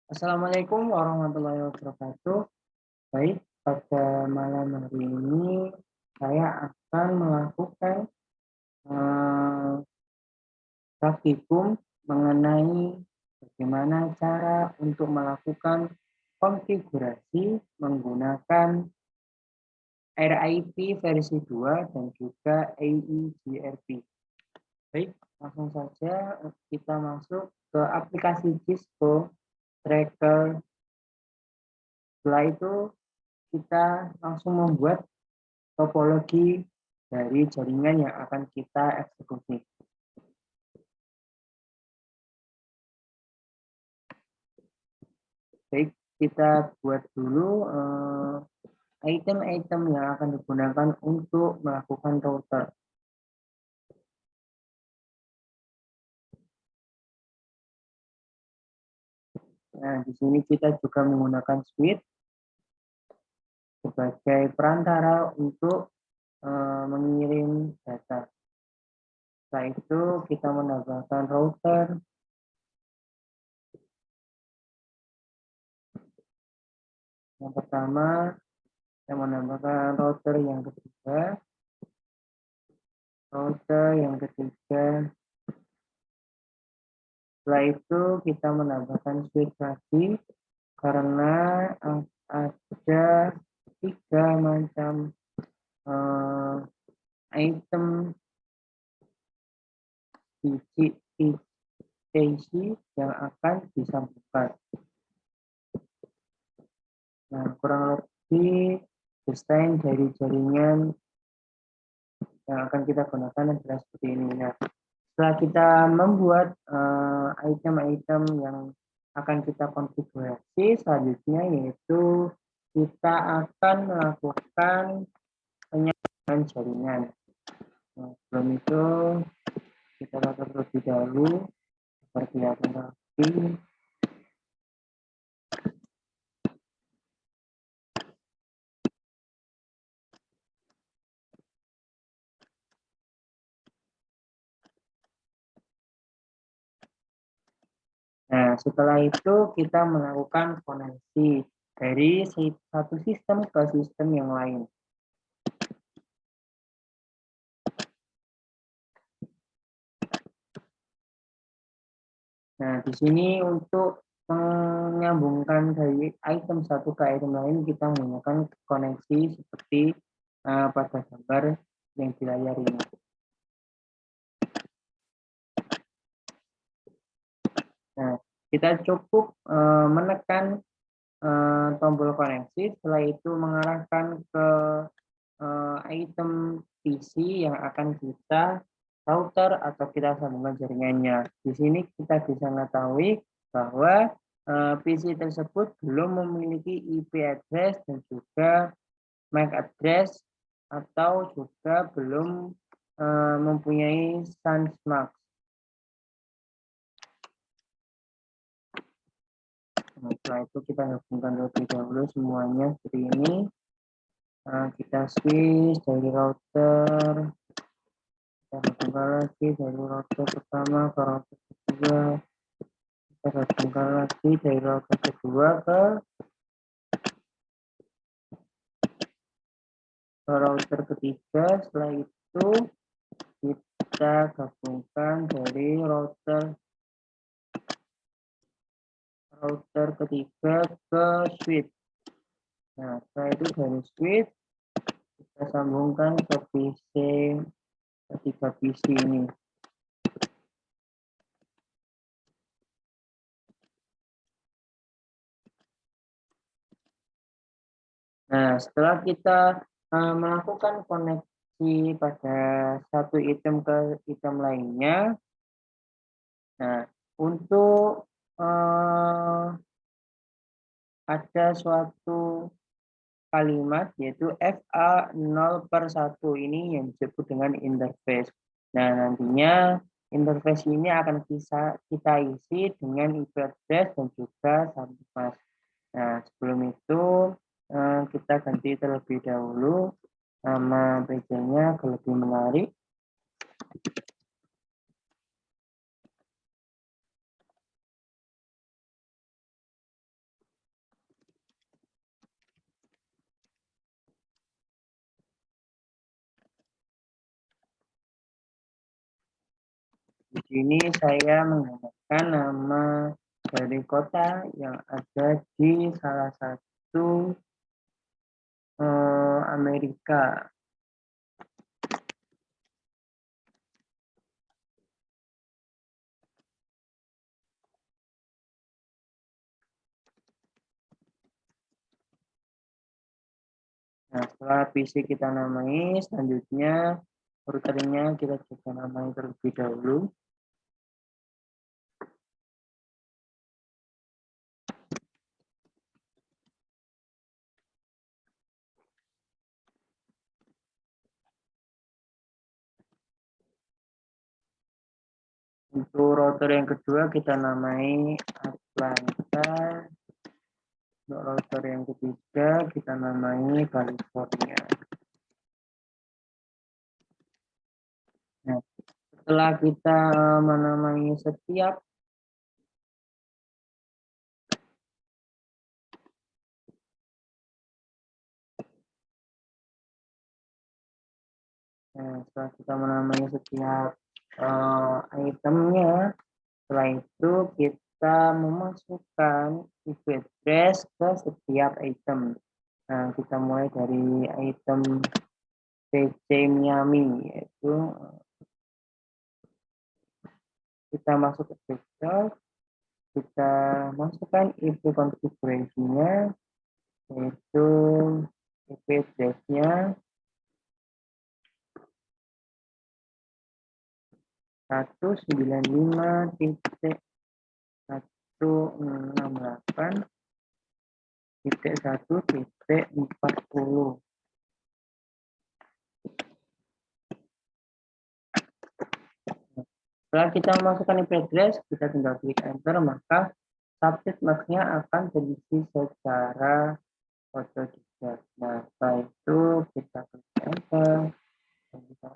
Assalamualaikum warahmatullahi wabarakatuh. Baik, pada malam hari ini saya akan melakukan eh, praktikum mengenai bagaimana cara untuk melakukan konfigurasi menggunakan RIP versi 2 dan juga AEGRP. Baik, langsung saja kita masuk ke aplikasi Cisco Tracker. Setelah itu kita langsung membuat topologi dari jaringan yang akan kita eksekusi. Baik, kita buat dulu item-item yang akan digunakan untuk melakukan router. Nah, di sini kita juga menggunakan switch sebagai perantara untuk mengirim data. Setelah itu kita menambahkan router. Yang pertama, saya menambahkan router yang ketiga. Setelah itu kita menambahkan switch lagi karena ada 3 macam item biji ITC yang akan disambungkan. Nah, kurang lebih desain dari jaringan yang akan kita gunakan adalah seperti ini. Nah, setelah kita membuat item-item yang akan kita konfigurasi, selanjutnya yaitu kita akan melakukan penyambungan jaringan. Nah, sebelum itu kita lakukan terlebih dahulu seperti apa nanti. Nah, setelah itu kita melakukan koneksi dari satu sistem ke sistem yang lain. Nah, di sini untuk menyambungkan dari item satu ke item lain, kita menggunakan koneksi seperti pada gambar yang di layar ini. Nah, kita cukup menekan tombol koneksi, setelah itu mengarahkan ke item PC yang akan kita router atau kita sambungkan jaringannya. Di sini kita bisa mengetahui bahwa PC tersebut belum memiliki IP address dan juga MAC address atau juga belum mempunyai sans mark. Nah, setelah itu kita gabungkan terlebih dahulu semuanya seperti ini. Kita switch dari router, kita gabungkan lagi dari router pertama ke router kedua, kita gabungkan lagi dari router kedua ke router ketiga. Setelah itu kita gabungkan dari router ketiga ke switch. Nah, setelah itu dari switch kita sambungkan ke PC ketiga PC ini. Nah, setelah kita melakukan koneksi pada satu item ke item lainnya, nah untuk ada suatu kalimat yaitu FA0/1 ini yang disebut dengan interface. Nah, nantinya interface ini akan kita isi dengan IP address dan juga subnet. Nah, sebelum itu kita ganti terlebih dahulu nama pagernya ke lebih menarik. Di sini saya menggunakan nama dari kota yang ada di salah satu Amerika. Nah, setelah PC kita namai, selanjutnya routernya kita coba namai terlebih dahulu. Untuk router yang kedua kita namai Atlanta. Untuk router yang ketiga kita namai California. Nah, setelah kita menamai setiap setelah kita menamai setiap itemnya, setelah itu kita memasukkan IP address ke setiap item. Nah, kita mulai dari item PC Miami, yaitu kita masuk ke desktop, kita masukkan IP configuration-nya, yaitu IP address-nya 195.168.1.40. Setelah kita memasukkan IP address, kita tinggal klik enter, maka subnet mask-nya akan terisi secara otodidak. Nah, setelah itu kita klik enter, dan kita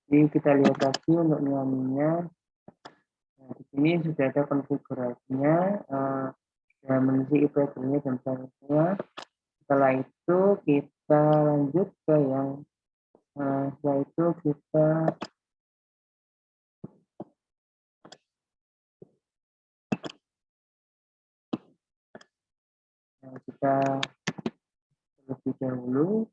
jadi kita lihat lagi untuk Miami-nya. Nah, di sini sudah ada konfigurasinya, mengisi IP address-nya dan selanjutnya. Setelah itu kita lanjut ke yang setelah itu kita terlebih dahulu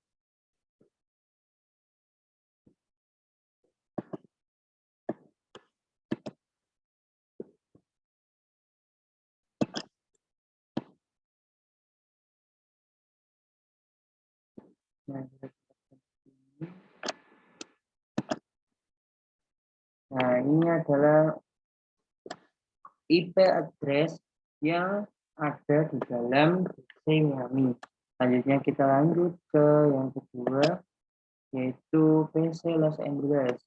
nah ini adalah IP address yang ada di dalam PC Miami. Selanjutnya kita lanjut ke yang kedua, yaitu PC Los Angeles.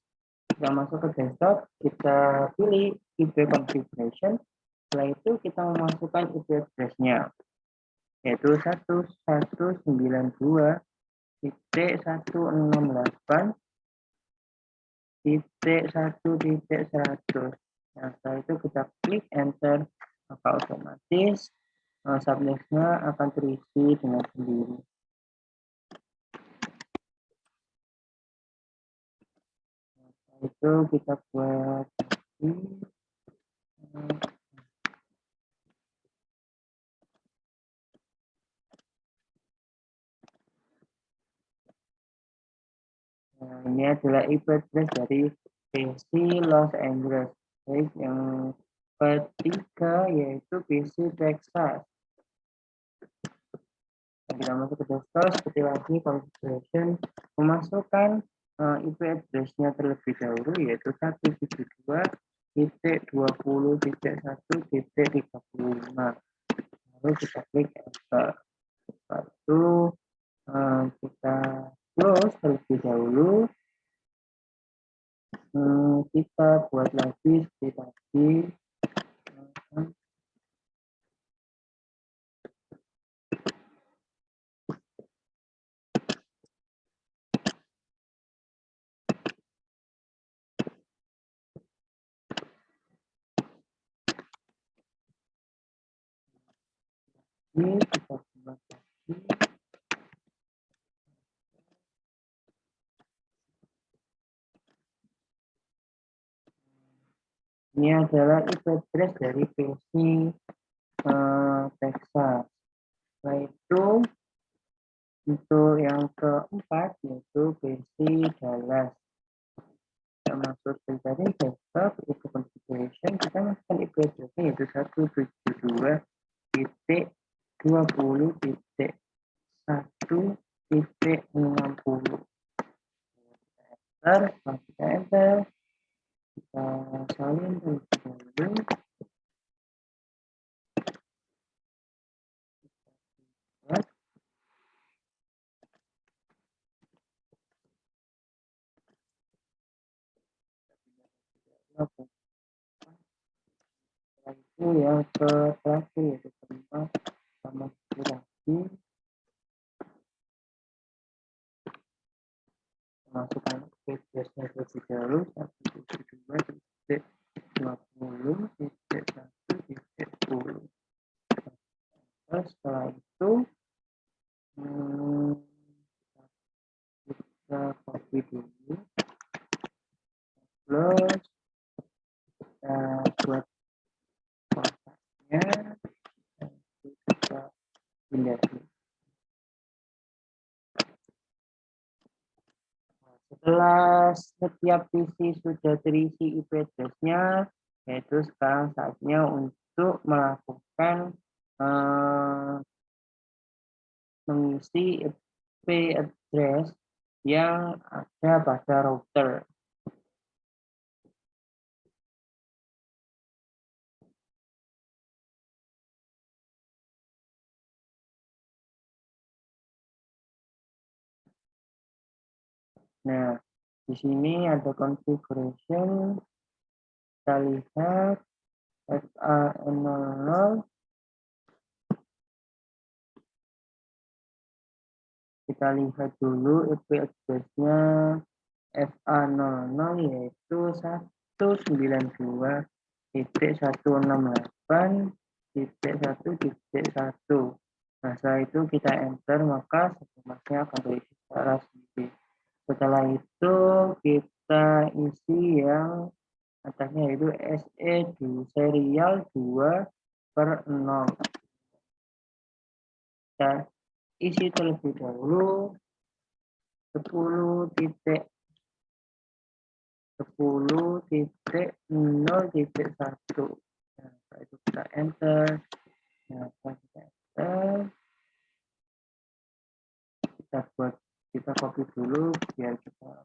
Kita masuk ke desktop, kita pilih IP configuration. Setelah itu kita memasukkan IP address-nya, yaitu 1192.168.1.100. Nah, setelah itu kita klik enter, maka otomatis subnet-nya akan terisi dengan sendiri. Nah, setelah itu kita buat nah, ini adalah IP address dari PC Los Angeles. Baik, yang ketiga yaitu PC Texas. Kita masuk ke desktop, seperti lagi configuration, memasukkan IP address-nya terlebih dahulu, yaitu 172.20.1.35. Lalu kita klik enter. Setelah itu kita close terlebih dahulu. Kita buat lagi seperti tadi. Ini kita buat lagi. Ini adalah IP address dari PC Texas. Setelah itu untuk yang keempat yaitu PC Dallas. Kita masuk ke tadi desktop itu configuration, kita masukkan IP address-nya yaitu 172.20.1.60. Enter, kita enter, kita salin dulu. Setelah itu yang ke terakhir yaitu kelima sama durasi, masukkan address-nya terlebih dahulu 172.20.1.10. Setelah itu kita copy dulu, plus kita buat kotaknya, dan kita pindah dulu. Setelah setiap PC sudah terisi IP address-nya, yaitu sekarang saatnya untuk melakukan mengisi IP address yang ada pada router. Nah, di sini ada configuration, kita lihat FA00, kita lihat dulu IP address-nya FA00 yaitu 192.168.1.1. Nah, setelah itu kita enter, maka informasinya akan terisi secara sendiri. Setelah itu kita isi yang atasnya yaitu SE2 serial 2/0. Kita isi terlebih dahulu 10.0.1. Nah, setelah itu kita enter. Nah, setelah kita enter, kita copy dulu biar kita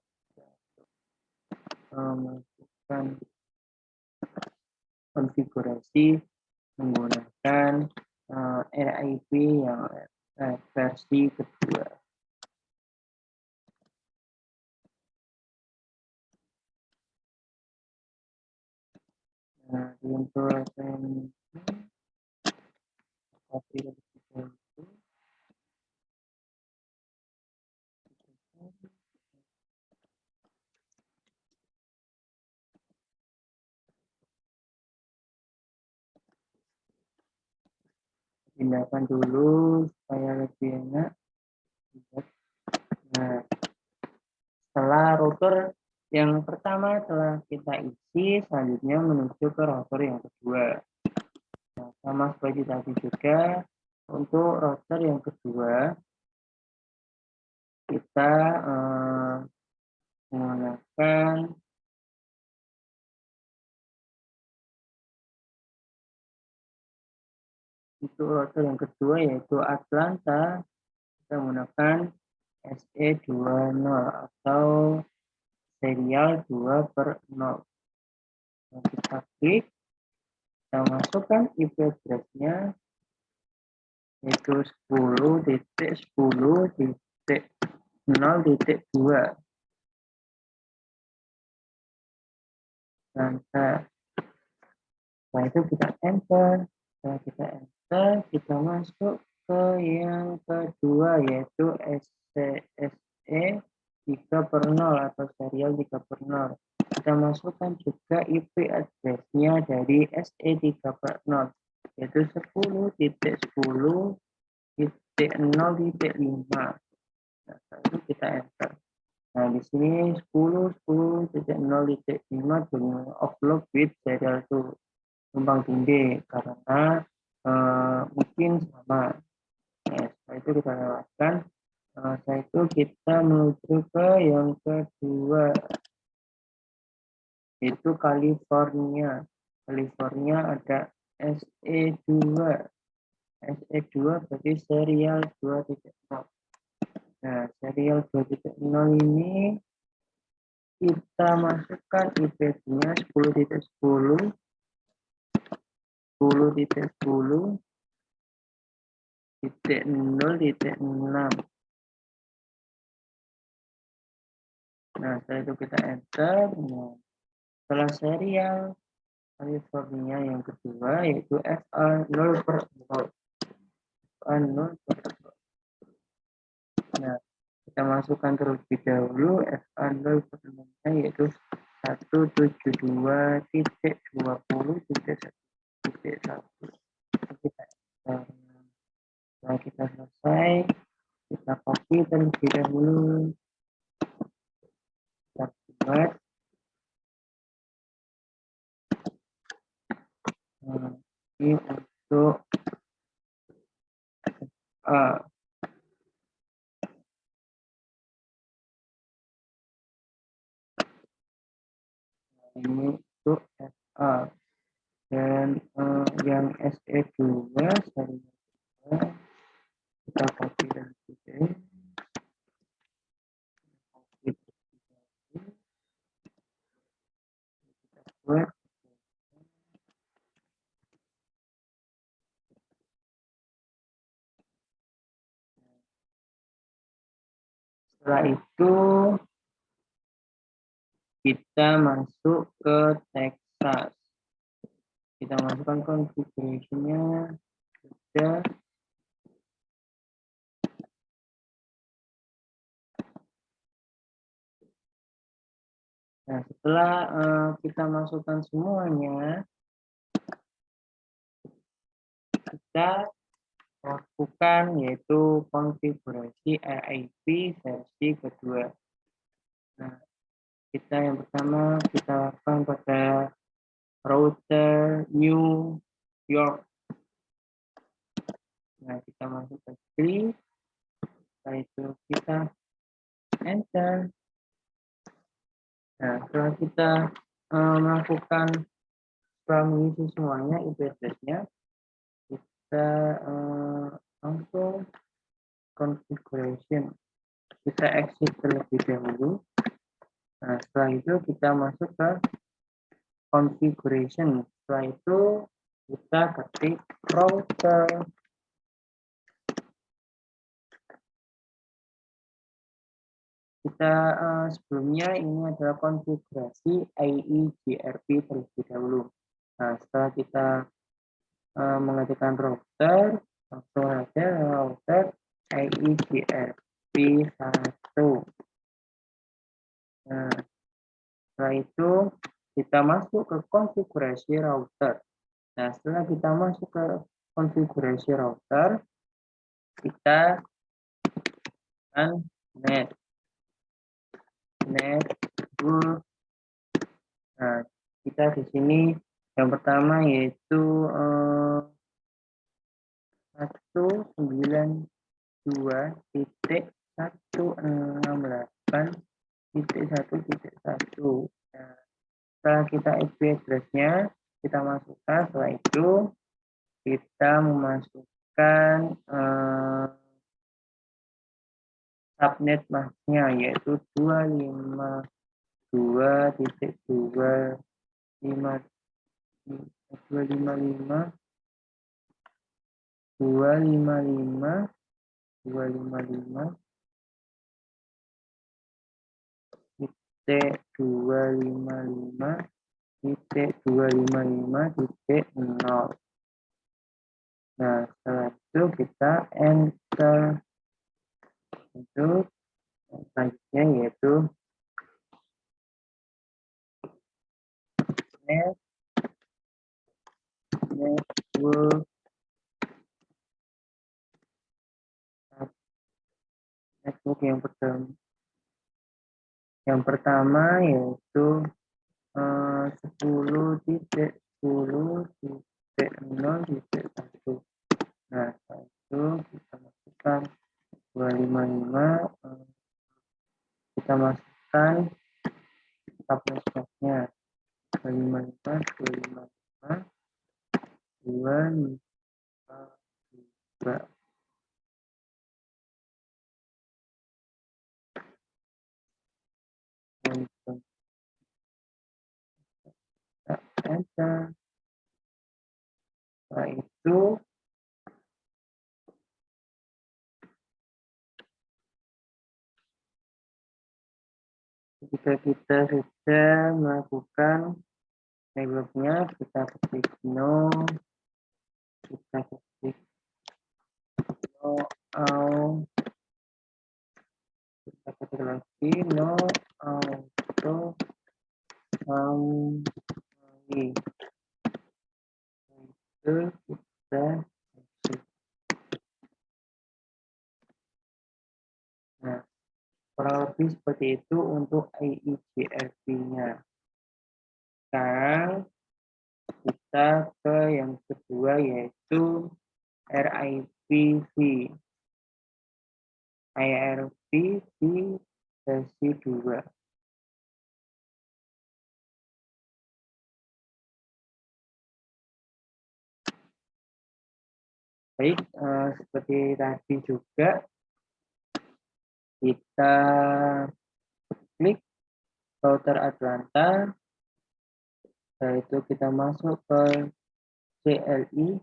masukkan konfigurasi menggunakan RIP yang versi kedua. Nah, untuk copy lebih dahulu. Pindahkan dulu supaya lebih enak. Nah, setelah router yang pertama telah kita isi, selanjutnya menuju ke router yang kedua. Nah, sama seperti tadi juga, untuk router yang kedua kita menggunakan untuk router yang kedua yaitu Atlanta, kita menggunakan SE20 atau serial 2/0. Nah, kita klik, kita masukkan IP address-nya yaitu 10.10.0.2. Atlanta. Setelah itu kita enter. Setelah kita enter, kita masuk ke yang kedua yaitu SE 3/0 atau serial 3/0. Kita masukkan juga IP address-nya dari SE 3/0 yaitu 10.10.0.5. Nah, lalu kita enter. Nah, di sini 10.10.0.5 jumlah offload with serial to tumpang tindih karena mungkin sama. Nah, setelah itu kita lewatkan. Setelah itu kita menuju ke yang kedua, yaitu California. California ada SE2. SE2 berarti serial 2.0. Nah, serial 2.0 ini kita masukkan IP-nya 10.10, 10.10.0.6. Nah, setelah itu kita enter. Nah, setelah serial California yang kedua yaitu FA0/0. FA0/0. Nah, kita masukkan terlebih dahulu FA0/0-nya yaitu 172.20.1.1. Setelah kita selesai, kita copy terlebih dahulu. Kita buat. Ini untuk ini untuk FA dan yang SE2 kita copy dan paste. Buat. Setelah itu kita masuk ke Texas. Kita masukkan configuration-nya. Sudah. Nah, setelah kita masukkan semuanya, kita lakukan yaitu konfigurasi RIP versi kedua. Nah, kita yang pertama kita lakukan pada router New York. Nah, kita masuk ke script. Setelah itu kita enter. Nah, setelah kita melakukan mengisi semuanya IP address-nya, kita langsung configuration. Kita exit terlebih dahulu. Nah, setelah itu kita masuk ke configuration. Setelah itu kita ketik router. Kita sebelumnya ini adalah konfigurasi IEGRP terlebih dahulu. Nah, setelah kita mengetikkan router, langsung aja router IEGRP 1. Nah, setelah itu kita masuk ke konfigurasi router. Nah, setelah kita masuk ke konfigurasi router, kita akan net. Nah, kita di sini yang pertama yaitu 192.168.1. Nah, setelah kita IP address-nya kita masukkan. Setelah itu kita memasukkan subnet masknya yaitu 255.255.255.255.0. Nah, setelah itu kita enter. Untuk selanjutnya yaitu network Network yang pertama yaitu 10.10.0.1. Nah, setelah itu kita masukkan 255, kita masukkan subnetworknya 255, 255, 252. Enter. Setelah itu jika kita sudah melakukan networknya, kita ketik no, kita ketik no out, kita ketik lagi no auto lagi. Itu kita nah, kurang lebih seperti itu untuk IIGRP-nya. Sekarang kita ke yang kedua yaitu RIPV. IRPV versi 2. Baik, seperti tadi juga kita klik router Atlanta, setelah itu kita masuk ke CLI,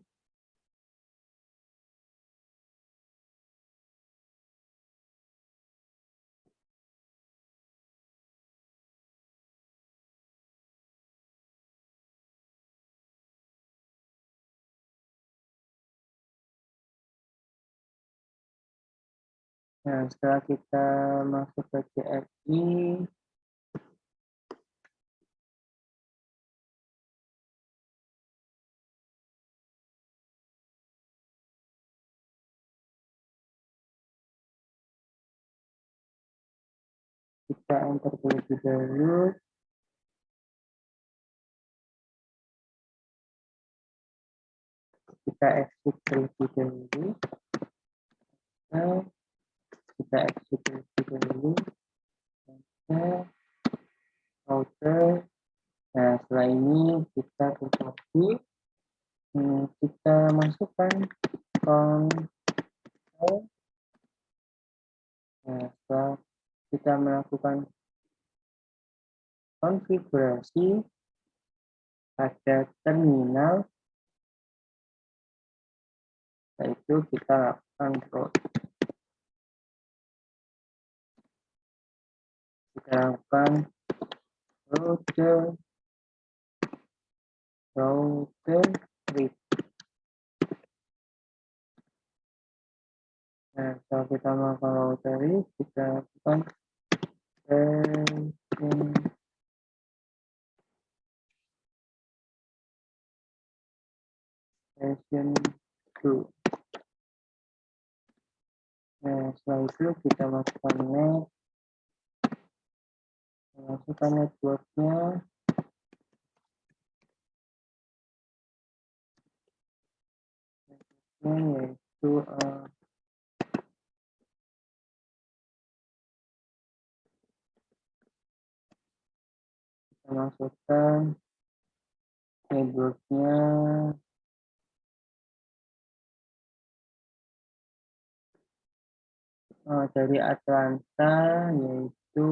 nah setelah kita masuk ke CLI, kita enter terlebih dahulu, kita exit terlebih dahulu, kita exit terlebih dahulu, router. Nah setelah ini kita klik lagi, kita masukkan console. Nah setelah kita melakukan konfigurasi pada terminal, yaitu kita lakukan root. Kita lakukan router read. Nah setelah kita melakukan router read, kita lakukan version 2. Nah setelah itu kita masukkan networknya, yaitu kita masukkan networknya dari Atlanta, yaitu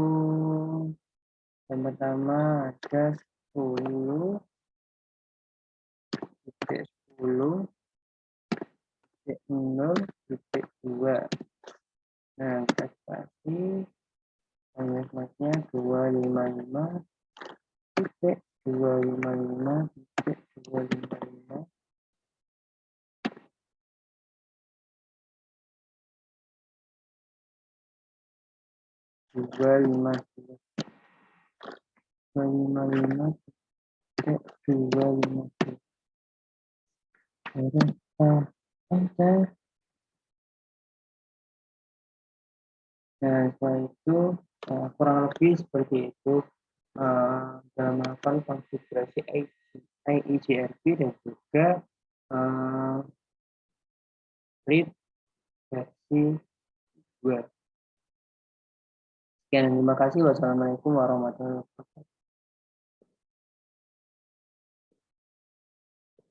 yang pertama ada 10.10.0.2. Nah kita kasih passwordnya 255.255.255. Enter. Nah, setelah itu kurang lebih seperti itu dalam melakukan konfigurasi IEGRP dan juga read versi 2. Sekian, terima kasih. Wassalamualaikum warahmatullahi wabarakatuh.